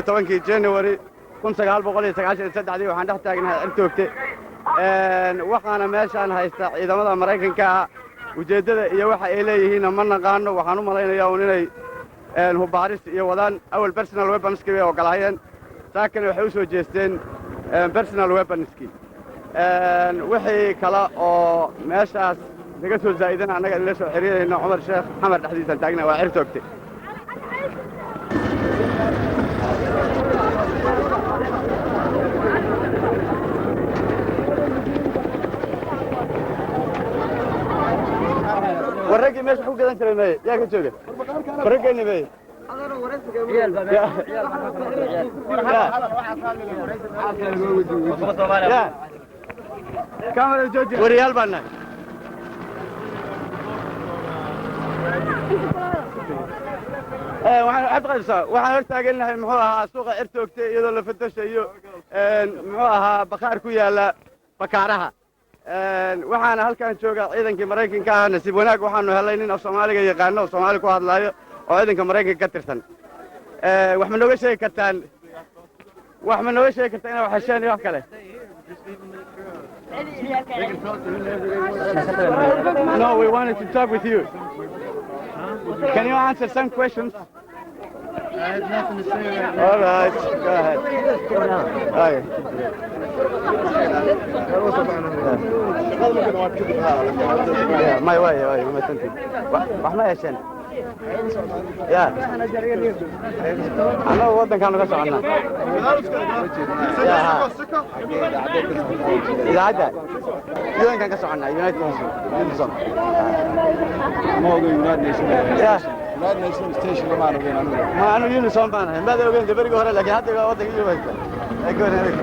tobankii January 1993 waxaan dhex taagnahay Cirtoogte waxaana meeshaan haysta ciidamada Mareykanka ujeedada iyo waxa ay leeyihiin ma naqaano waxaan u malaynayaa inay hubaaris iyo wadaan awal personal weaponski oo galaayeen saakana waxay u soo jeesteen personal weaponski wixii kala oo meeshaas laga soo zaaidan anaga la soo xiriirayna Umar Sheekh Maxamed dhexdiisa taagna waa Cirtoogte ورقي ماشي حقوق انت لما يا كتوقف ورقي نبي كاميرا جوجي وريال بنا waxaan xad qaysaa waxaan hortaaganahay muxuu ahaa suuqa Cirtoogte iyadoo la fadashayo muxuu ahaa baqaar ku yaala bakaaraha waxaana halkan jooga ciidankii Mareykanka ah nasiib wanaag waxaanu helay nin af Soomaaliga yaqaan oo Soomaali ku hadlayo oo ciidanka Mareykanka ka tirsan wax ma nooga sheegi kartaan wax heshaan iyo wax kale No, we wanted to talk with you. Can you answer some questions? I have nothing to say right now. All right, go ahead. Hi. Yeah, my way, my country. What ma yeeshan? Yeah. Ana wadankan ka soconaa. Yeah. Ilaada. Yuankan ka soconaa, United Nations. United Nations. Yeah. United Nations station ma arageen anigu. Ma anu Unison baan ahay. Maada ogeyn gabarigi hore laakiin hadda waa wadanka iyo waysta. Ay gooreen.